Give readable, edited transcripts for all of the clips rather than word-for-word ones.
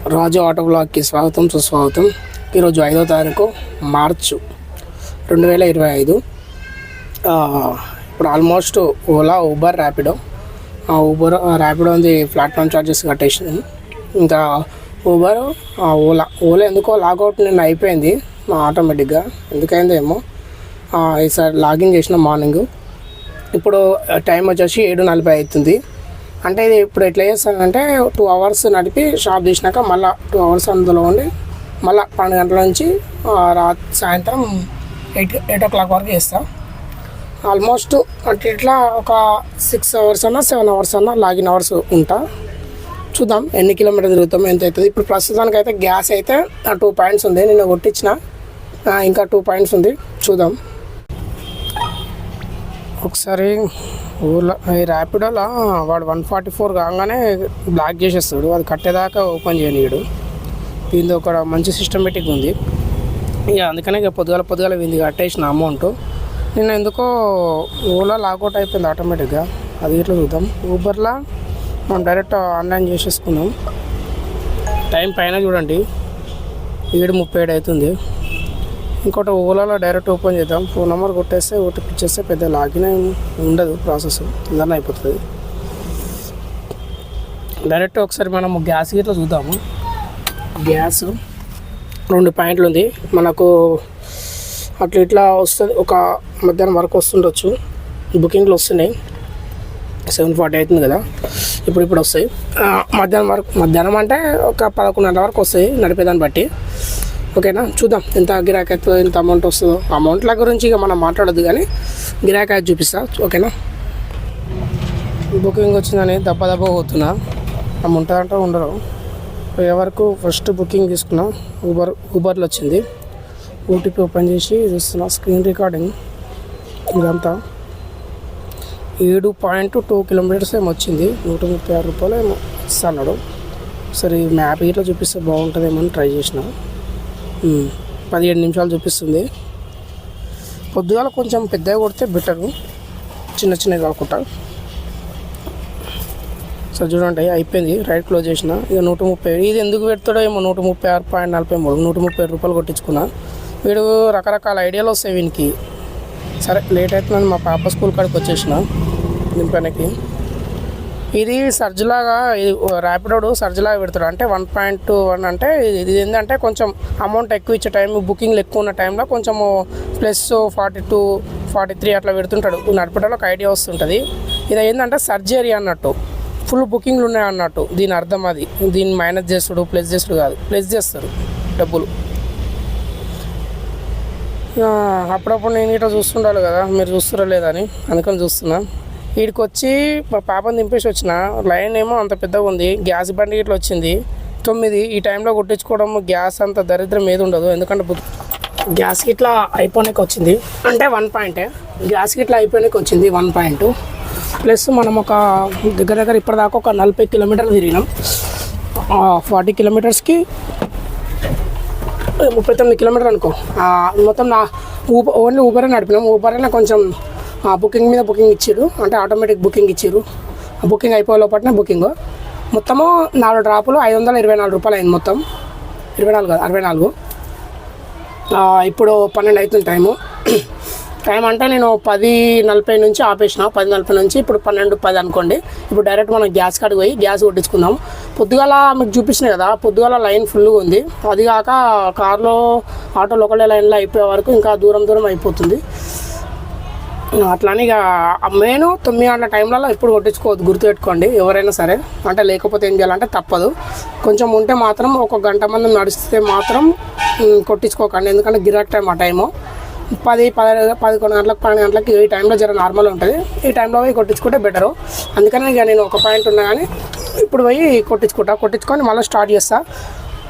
రాజు auto బ్లాగ్కి స్వాగతం సుస్వాగతం. ఈరోజు 5వ తారీఖు మార్చు 2025. ఇప్పుడు ఆల్మోస్ట్ ఓలా, ఊబర్, ర్యాపిడో ర్యాపిడో ఉంది ప్లాట్ఫామ్ ఛార్జెస్ కట్టేసింది. ఇంకా ఊబర్, ఓలా ఎందుకో లాగౌట్ నిన్న అయిపోయింది ఆటోమేటిక్గా. ఎందుకైందో ఏమో. ఈసారి లాగిన్ చేసిన మార్నింగ్. ఇప్పుడు టైం వచ్చేసి 7:40 అవుతుంది. అంటే ఇది ఇప్పుడు ఎట్లా చేస్తానంటే 2 hours నడిపి షాప్ తీసినాక మళ్ళీ 2 hours అందులో ఉండి మళ్ళీ 12 గంటల నుంచి సాయంత్రం 8 o'clock వరకు చేస్తాను. ఆల్మోస్ట్ అంటే ఇట్లా ఒక 6 hours అన్నా 7 hours అన్నా లాగిన్ అవర్స్ ఉంటా. చూద్దాం ఎన్ని కిలోమీటర్లు తిరుగుతాం, ఎంత అవుతుంది. ఇప్పుడు ప్రస్తుతానికి అయితే గ్యాస్ అయితే 2 points ఉంది. నిన్న కొట్టించిన, ఇంకా 2 points ఉంది. చూద్దాం ఒకసారి. ఊళ్ళో ఈ ర్యాపిడోలో వాడు 144 కాగానే బ్లాక్ చేసేస్తాడు. అది కట్టేదాకా ఓపెన్ చేయనీయడు. దీనిది ఒక మంచి సిస్టమేటిక్ ఉంది. ఇక అందుకనే ఇక పొద్దుగాల వీంది కట్టేసిన అమౌంట్. నిన్న ఎందుకో ఓలా లాగౌట్ అయిపోయింది ఆటోమేటిక్గా. అది ఇట్లా చూద్దాం. ఊబర్లో మనం డైరెక్ట్ ఆన్లైన్ చేసేసుకున్నాం. టైం పైన చూడండి 7:37 అవుతుంది. ఇంకోటి ఓలాలో డైరెక్ట్ ఓపెన్ చేద్దాం. ఫోన్ నెంబర్ కొట్టేస్తే ఓటీపీ ఇచ్చేస్తే పెద్ద లాగిన్ ఉండదు, ప్రాసెస్ తొందరనే అయిపోతుంది. డైరెక్ట్ ఒకసారి మనం గ్యాస్ గిట్లా చూద్దాము. గ్యాస్ 2 పాయింట్లు ఉంది మనకు. అట్లా ఇట్లా వస్తుంది. ఒక మధ్యాహ్నం వరకు వస్తుండొచ్చు. బుకింగ్లు వస్తున్నాయి. 7:40 అవుతుంది కదా. ఇప్పుడు వస్తాయి. మధ్యాహ్నం అంటే ఒక 11:30 వరకు వస్తాయి నడిపేదాన్ని బట్టి. ఓకేనా, చూద్దాం ఎంత గిరాకీ అవుతుందో, ఎంత అమౌంట్ వస్తుందో. అమౌంట్ల గురించి ఇక మనం మాట్లాడద్దు, కానీ గిరాకీ అయితే చూపిస్తా. ఓకేనా, బుకింగ్ వచ్చిందని దెబ్బ పోతున్నా. ఉంటుందంటే ఉండరు. ఎవరికి ఫస్ట్ బుకింగ్ తీసుకున్నా. ఊబర్లో వచ్చింది. ఓటీపీ ఓపెన్ చేసి చూస్తున్నా. స్క్రీన్ రికార్డింగ్ ఇదంతా 7.2 kilometers ఏమో వచ్చింది. 136 రూపాయలు ఏమో ఇస్తాడు. సరే మ్యాప్ ఇట్లా చూపిస్తే బాగుంటుందేమో అని ట్రై చేసిన. 17 నిమిషాలు చూపిస్తుంది. పొద్దుగాల కొంచెం పెద్దగా కొడితే బెటరు, చిన్నవి కాకుండా. సో చూడండి అయిపోయింది. రైట్ క్లోజ్ చేసిన. ఇక 130. ఇది ఎందుకు పెడతాడో ఏమో. 136.43, 137 రూపాయలు కొట్టించుకున్నా. వీడు రకరకాల ఐడియాలు వస్తాయి వీనికి. సరే లేట్ అవుతుందని మా పాప స్కూల్ కాడికి వచ్చేసిన దింపడానికి. ఇది సర్జ్లాగా, ఇది ర్యాపిడోడు సర్జ్లాగా పెడతాడు. అంటే 1.1 అంటే ఇది ఏంటంటే కొంచెం అమౌంట్ ఎక్కువ ఇచ్చే టైం, బుకింగ్లు ఎక్కువ ఉన్న టైంలో కొంచెము +42, 43 అట్లా పెడుతుంటాడు. నడిపేటలో ఒక ఐడియా వస్తుంటుంది. ఇది ఏంటంటే సర్జరీ అన్నట్టు, ఫుల్ బుకింగ్లు ఉన్నాయి అన్నట్టు దీని అర్థం. అది దీన్ని మైనస్ చేస్తాడు, ప్లస్ చేస్తాడు కాదు, ప్లస్ చేస్తారు డబ్బులు. అప్పుడప్పుడు నేను ఇట్లా చూస్తుండాలి కదా, మీరు చూస్తారో లేదని అందుకని చూస్తున్నా. వీడికి వచ్చి పాపను దింపేసి వచ్చిన. లైన్ ఏమో అంత పెద్దగా ఉంది. గ్యాస్ బండి ఇట్లా వచ్చింది 9. ఈ టైంలో కొట్టించుకోవడం గ్యాస్ అంత దరిద్రం ఏది ఉండదు. ఎందుకంటే గ్యాస్కి ఇట్లా అయిపోయినాకి వచ్చింది. అంటే 1 పాయింటే గ్యాస్కి ఇట్లా అయిపోయినాకి వచ్చింది 1 పాయింట్. ప్లస్ మనం ఒక దగ్గర ఇప్పటిదాకా ఒక 40 kilometers తిరిగినాం. 40 kilometersకి 39 kilometers అనుకో. మొత్తం ఓన్లీ ఊబరే నడిపినాం. ఊబరైనా కొంచెం బుకింగ్ మీద బుకింగ్ ఇచ్చారు. అంటే ఆటోమేటిక్ బుకింగ్ ఇచ్చారు. బుకింగ్ అయిపోయే లోపలనే బుకింగ్. మొత్తము 4 డ్రాపులు 524 రూపాయలు అయింది. మొత్తం 24 కాదు 64. ఇప్పుడు 12 అవుతుంది టైం. అంటే నేను 10:40 నుంచి ఆపేసిన. 10:40 నుంచి ఇప్పుడు 12:10 అనుకోండి. ఇప్పుడు డైరెక్ట్ మనం గ్యాస్ కాడికి పోయి గ్యాస్ కొట్టించుకుందాం. పొద్దుగాల మీకు చూపించిన కదా, పొద్దుగాల లైన్ ఫుల్గా ఉంది. అది కాక కార్లో ఆటోలో ఒకటే లైన్లో అయిపోయే వరకు ఇంకా దూరం అయిపోతుంది. అట్లానే ఇక మెయిన్ 9 గంటల టైంలలో ఎప్పుడు కొట్టించుకోవద్దు, గుర్తుపెట్టుకోండి ఎవరైనా సరే. అంటే లేకపోతే ఏం చేయాలంటే తప్పదు. కొంచెం ఉంటే మాత్రం ఒక గంట మంది నడిస్తే మాత్రం కొట్టించుకోకండి. ఎందుకంటే గిరాక్ టైం ఆ టైము 11 గంటలకు 12 గంటలకి. ఈ టైంలో జర నార్మల్ ఉంటుంది. ఈ టైంలో పోయి కొట్టించుకుంటే బెటరు. అందుకని ఇక నేను ఒక పాయింట్ ఉన్నా కానీ ఇప్పుడు పోయి కొట్టించుకొని మళ్ళీ స్టార్ట్ చేస్తా.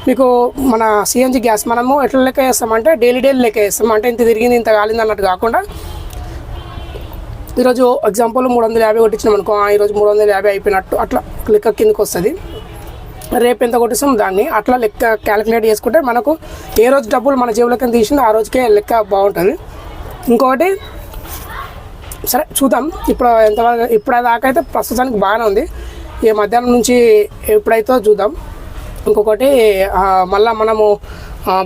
మీకు మన సిఎన్జి గ్యాస్ మనము ఎట్లా లెక్క చేస్తామంటే డైలీ లెక్క చేస్తాం. అంటే ఇంత తిరిగింది ఇంత కాలింది అన్నట్టు కాకుండా, ఈరోజు ఎగ్జాంపుల్ 350 కొట్టించినాం అనుకో, ఈరోజు 350 అయిపోయినట్టు అట్లా లెక్క కిందకి వస్తుంది. రేపు ఎంత కొట్టిస్తాం దాన్ని అట్లా లెక్క క్యాలిక్యులేట్ చేసుకుంటే మనకు ఏ రోజు డబ్బులు మన జేబులోకి తీసిందో ఆ రోజుకే లెక్క బాగుంటుంది. ఇంకొకటి సరే చూద్దాం. ఇప్పుడు దాకా అయితే ప్రస్తుతానికి బాగానే ఉంది. ఈ మధ్యాహ్నం నుంచి ఎప్పుడైతే చూద్దాం. ఇంకొకటి మళ్ళీ మనము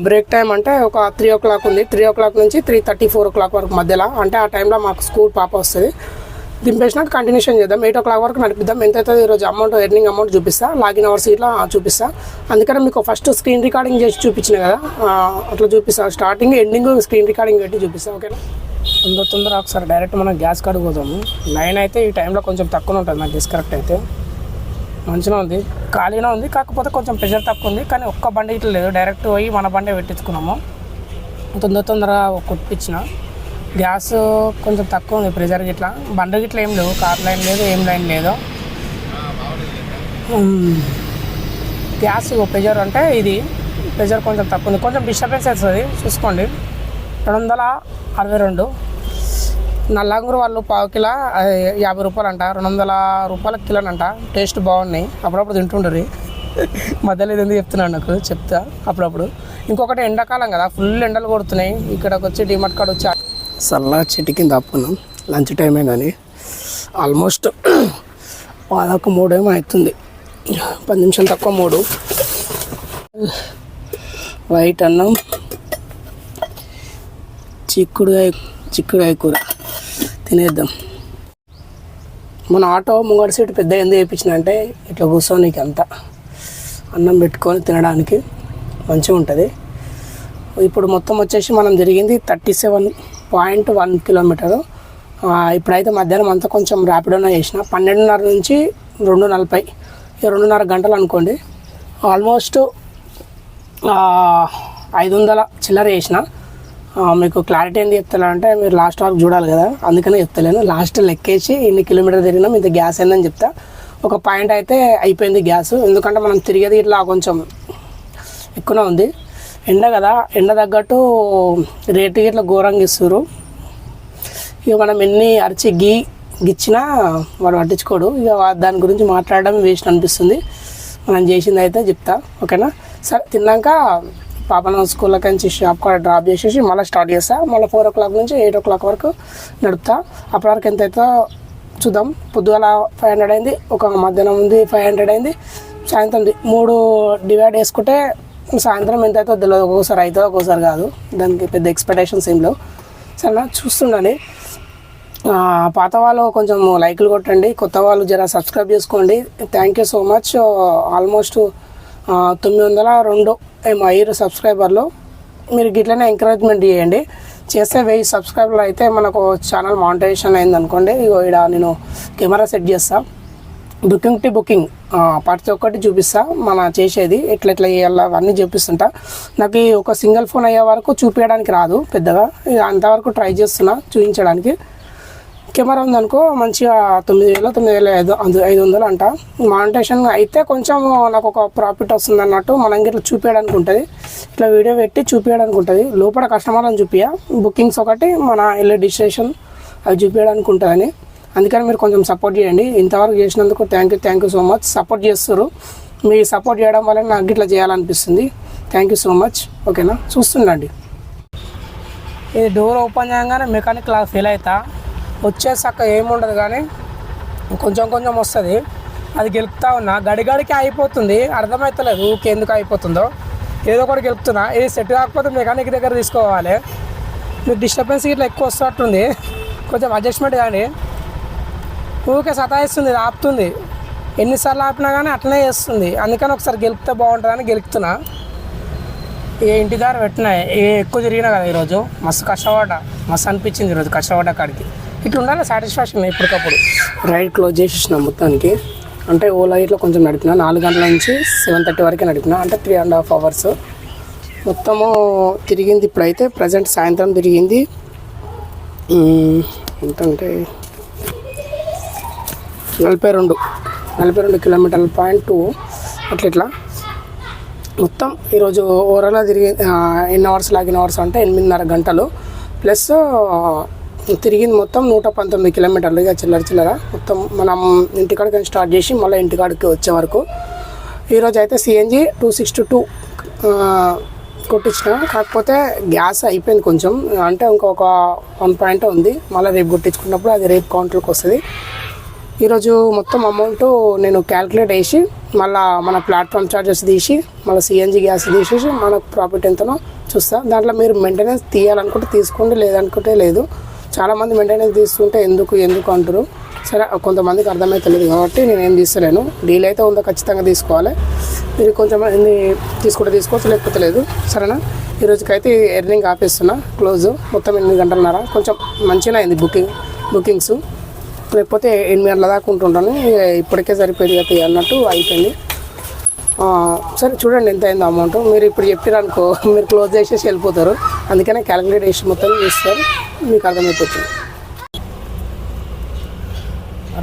బ్రేక్ టైం అంటే ఒక 3 o'clock ఉంది. 3 o'clock నుంచి 3:30, 4 o'clock వరకు మధ్యలో, అంటే ఆ టైంలో మాకు స్కూల్ పాప వస్తుంది. దింపేసినాక కంటిన్యూషన్ చేద్దాం. 8 o'clock వరకు నడిపిద్దాం. ఎంత అవుతుంది ఈరోజు అమౌంట్, ఎర్నింగ్ అమౌంట్ చూపిస్తా, లాగిన్ అవర్స్ ఇట్లా చూపిస్తా. అందుకని మీకు ఫస్ట్ స్క్రీన్ రికార్డింగ్ చేసి చూపించిన కదా, అట్లా చూపిస్తా. స్టార్టింగ్ ఎండింగ్ స్క్రీన్ రికార్డింగ్ పెట్టి చూపిస్తా. ఓకేనా? తొందర ఒకసారి డైరెక్ట్ మనం గ్యాస్ కాడికి పోతాము. 9 అయితే ఈ టైంలో కొంచెం తక్కువ ఉంటుంది నాకు గెస్ కరెక్ట్ అయితే. మంచిగా ఉంది, ఖాళీగా ఉంది, కాకపోతే కొంచెం ప్రెషర్ తక్కువ ఉంది. కానీ ఒక్క బండి ఇట్లా లేదు, డైరెక్ట్ పోయి మన బండి పెట్టించుకున్నాము. తొందరగా కొట్టించిన. గ్యాస్ కొంచెం తక్కువ ఉంది, ప్రెషర్ గిట్లా. బండి గిట్లా ఏం లేవు, కార్ లైన్ లేదు, ఏం లైన్ లేదు. గ్యాస్ ప్రెషర్ అంటే ఇది ప్రెషర్ కొంచెం తక్కువ ఉంది, కొంచెం డిస్టర్బెన్స్ వస్తుంది చూసుకోండి. 262. నల్లంగురు వాళ్ళు పావు కిలో 50 రూపాయలు అంట, 200 రూపాయల కిలోనంట. టేస్ట్ బాగున్నాయి, అప్పుడప్పుడు తింటుండ్రి. మధ్యలో ఇది ఎందుకు చెప్తున్నాను, నాకు చెప్తా అప్పుడప్పుడు. ఇంకొకటి ఎండాకాలం కదా, ఫుల్ ఎండలు కొడుతున్నాయి. ఇక్కడికి వచ్చి డిమార్ట్ కాడ వచ్చి చల్ల చెట్టు కింద ఆపుకున్నాం. లంచ్ టైం అయిందని ఆల్మోస్ట్ 2:03 ఏమో అవుతుంది, 10 నిమిషాలు తక్కువ 3. వైట్ అన్నం, చిక్కుడుకాయ కూర తినేద్దాం. మన ఆటో ముంగడి సీటు పెద్ద ఎందుకు వేయించిన అంటే ఇట్లా కూర్చోనికి, అంతా అన్నం పెట్టుకొని తినడానికి మంచిగా ఉంటుంది. ఇప్పుడు మొత్తం వచ్చేసి మనం జరిగింది 37.1 కిలోమీటరు. ఇప్పుడైతే మధ్యాహ్నం అంతా కొంచెం ర్యాపిడోనే చేసిన. 12:30 నుంచి 2:40, 2:30 గంటలు అనుకోండి. ఆల్మోస్ట్ 500 చిల్లర చేసిన. మీకు క్లారిటీ ఏంటి చెప్తానంటే మీరు లాస్ట్ వరకు చూడాలి కదా, అందుకనే చెప్తలేను. లాస్ట్ లెక్కేసి ఇన్ని కిలోమీటర్ తిరిగినాం, ఇంత గ్యాస్ అయిందని చెప్తా. ఒక పాయింట్ అయితే అయిపోయింది గ్యాస్, ఎందుకంటే మనం తిరిగేది ఇట్లా కొంచెం ఎక్కువనే ఉంది. ఎండ కదా, ఎండ తగ్గట్టు రేటు ఇట్లా ఘోరంగా ఇస్తారు. ఇక మనం ఎన్ని అరిచి గిచ్చినా వాడు పట్టించుకోడు. ఇక దాని గురించి మాట్లాడడం వేస్ట్ అనిపిస్తుంది. మనం చేసింది అయితే చెప్తా, ఓకేనా? సరే, తిన్నాక పాపను స్కూల్లోకి నుంచి షాప్ కూడా డ్రాప్ చేసేసి మళ్ళీ స్టార్ట్ చేస్తా. మళ్ళీ 4 o'clock నుంచి 8 o'clock వరకు నడుపుతా. అప్పటి వరకు ఎంత అవుతుందో చూద్దాం. పొద్దుగాల 500 అయింది, ఒక మధ్యాహ్నం ఉంది 500 అయింది, సాయంత్రం 3 డివైడ్ చేసుకుంటే సాయంత్రం ఎంత అవుతుందో తెలియదు. ఒక్కోసారి అవుతుందో ఒక్కోసారి కాదు, దానికి పెద్ద ఎక్స్పెక్టేషన్స్ ఏం లేవు. సరేనా, చూస్తుండండి. పాత వాళ్ళు కొంచెం లైక్లు కొట్టండి, కొత్త వాళ్ళు జర సబ్స్క్రైబ్ చేసుకోండి. Thank you so much. Almost 902 ఏమో 5 సబ్స్క్రైబర్లు. మీరు గిట్లనే ఎంకరేజ్మెంట్ చేయండి. చేస్తే 1000 సబ్స్క్రైబర్లు అయితే మనకు ఛానల్ మానిటైజేషన్ అయింది అనుకోండి. ఇగో ఇక్కడ నేను కెమెరా సెట్ చేస్తాను, బుకింగ్ ప్రతి ఒక్కటి చూపిస్తా. మన చేసేది ఎట్లా చేయాలి అవన్నీ చూపిస్తుంటా. నాకు ఈ ఒక సింగిల్ ఫోన్ అయ్యే వరకు చూపించడానికి రాదు పెద్దగా, ఇక అంతవరకు ట్రై చేస్తున్నా చూపించడానికి. కెమెరా ఉందనుకో మంచిగా 9,000-9,500 అంట. మానిటైజేషన్ అయితే కొంచెం నాకు ఒక ప్రాఫిట్ వస్తుంది అన్నట్టు. మనం ఇట్లా చూపించడానికి ఉంటుంది, ఇట్లా వీడియో పెట్టి చూపించడానికి ఉంటుంది. లోపల కస్టమర్లను చూపించా, బుకింగ్స్ ఒకటి మన ఇల్లు డిజిస్ట్రేషన్ అవి చూపించడానికి ఉంటుందని. అందుకని మీరు కొంచెం సపోర్ట్ చేయండి. ఇంతవరకు చేసినందుకు thank you so much. Support చేస్తారు, మీరు సపోర్ట్ చేయడం వల్ల నాకు ఇట్లా చేయాలనిపిస్తుంది. థ్యాంక్ యూ సో మచ్, ఓకేనా? చూస్తుండండి. ఇది డోర్ ఓపెన్ చేయగానే మెకానిక్ లాగా ఫీల్ అవుతా. వచ్చేసాక ఏముండదు కానీ కొంచెం వస్తుంది. అది గెలుపుతా ఉన్నా, గడికి అయిపోతుంది, అర్థమవుతలేదు ఊకే ఎందుకు అయిపోతుందో. ఏదో ఒకటి గెలుపుతున్నా, ఇది సెట్ కాకపోతే మెకానిక్ దగ్గర తీసుకోవాలి. మీకు డిస్టర్బెన్స్ ఇట్లా ఎక్కువ వస్తున్నట్టుంది, కొంచెం అడ్జస్ట్మెంట్. కానీ ఊరికే సతాయిస్తుంది, ఇది ఆపుతుంది. ఎన్నిసార్లు ఆపినా కానీ అట్లనే చేస్తుంది. అందుకని ఒకసారి గెలిపితే బాగుంటుందని గెలుపుతున్నా. ఇంటి దగ్గర పెట్టినాయి, ఎక్కువ తిరిగినా కదా ఈరోజు. మస్తు అనిపించింది ఈరోజు కష్టపడ్డ కాడికి. ఇట్లా ఉండాలి సాటిస్ఫాక్షన్ ఎప్పటికప్పుడు. రైడ్ క్లోజ్ చేసేసిన మొత్తానికి. అంటే ఓలా ఇట్లా కొంచెం నడిపిన, 4 గంటల నుంచి 7:30 వరకే నడిపిన, అంటే 3.5 hours మొత్తము తిరిగింది. ఇప్పుడైతే ప్రజెంట్ సాయంత్రం తిరిగింది ఎంతంటే 42 కిలోమీటర్ల 0.2 అట్లా మొత్తం. ఈరోజు ఓవరాల్గా తిరిగి ఎన్ని అవర్స్ అంటే 8.5 గంటలు ప్లస్ తిరిగింది మొత్తం 119 కిలోమీటర్లు. ఇక చిల్లర మొత్తం మనం ఇంటికాడికి స్టార్ట్ చేసి మళ్ళీ ఇంటికాడికి వచ్చే వరకు. ఈరోజు అయితే CNG 262 కొట్టించిన, కాకపోతే గ్యాస్ అయిపోయింది కొంచెం. అంటే ఇంకొక 1 పాయింట్ ఉంది, మళ్ళీ రేపు కొట్టించుకున్నప్పుడు అది రేపు కౌంటర్కి వస్తుంది. ఈరోజు మొత్తం అమౌంట్ నేను క్యాల్కులేట్ వేసి మళ్ళీ మన ప్లాట్ఫామ్ ఛార్జెస్ తీసి మళ్ళీ సిఎన్జి గ్యాస్ తీసేసి మనకు ప్రాఫిట్ ఎంతనో చూస్తా. దాంట్లో మీరు మెయింటెనెన్స్ తీయాలనుకుంటే తీసుకోండి, లేదనుకుంటే లేదు. చాలామంది మెయింటెనెన్స్ తీసుకుంటే ఎందుకు అంటారు. సరే, కొంతమందికి అర్థమవుతలేదు కాబట్టి నేను ఏం తీస్తలేను. డీల్ అయితే ఉందో ఖచ్చితంగా తీసుకోవాలి. మీరు కొంచెం ఎన్ని తీసుకోవచ్చు, లేకపోతే లేదు. సరేనా? ఈరోజుకైతే ఎర్నింగ్ ఆపేస్తున్నా, క్లోజ్. మొత్తం 8 గంటలన్నర. కొంచెం మంచిగా అయింది బుకింగ్స్. లేకపోతే 8 గంటల దాకా ఉంటుంటాను. ఇప్పటికే సరిపోయింది కదా అన్నట్టు అయిపోయింది. సరే, చూడండి ఎంత అయిందో అమౌంట్. మీరు ఇప్పుడు చెప్పారనుకో, మీరు క్లోజ్ చేసేసి వెళ్ళిపోతారు. అందుకనే క్యాలిక్యులేట్ చేసి మొత్తం చూస్తారు, మీకు అర్థమైపోతుంది.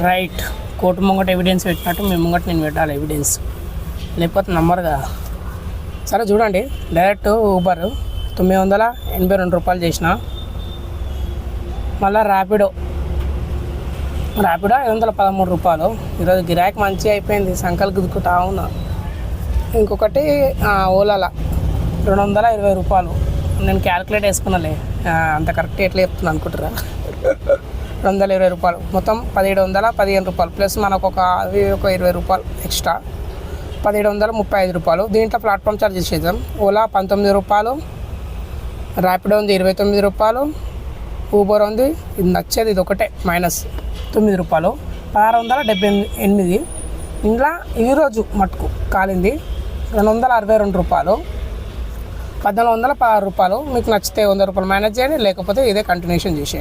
రైట్, కోర్టు ముంగట ఎవిడెన్స్ పెట్టినట్టు మీ ముంగట నేను పెట్టాలి ఎవిడెన్స్, లేకపోతే నంబర్గా. సరే చూడండి, డైరెక్ట్ ఊబర్ 982 రూపాయలు చేసిన. మళ్ళీ ర్యాపిడో 513 రూపాయలు. ఈరోజు గిరాకీ మంచిగా అయిపోయింది, సంకల్ గుద్దుకుంటా ఉన్నా. ఇంకొకటి ఓలాలా 220 రూపాయలు. నేను క్యాలిక్యులేట్ వేసుకున్నాలే, అంత కరెక్ట్ ఎట్లా చెప్తున్నా అనుకుంటారా. 220 రూపాయలు, మొత్తం 1715 రూపాయలు. ప్లస్ మనకు ఒక 20 రూపాయలు ఎక్స్ట్రా, 1735 రూపాయలు. దీంట్లో ప్లాట్ఫామ్ ఛార్జెస్ చేద్దాం. ఓలా 19 రూపాయలు, ర్యాపిడో ఉంది 29 రూపాయలు, ఊబర్ ఉంది, ఇది నచ్చేది ఇది ఒకటే మైనస్ 9 రూపాయలు, 1678. ఇంట్లో ఈరోజు మటుకు కాలింది 262 రూపాయలు, 1416 రూపాయలు. మీకు నచ్చితే 100 రూపాయలు మైనస్ చేయండి, లేకపోతే ఇదే కంటిన్యూషన్ చేసేయండి.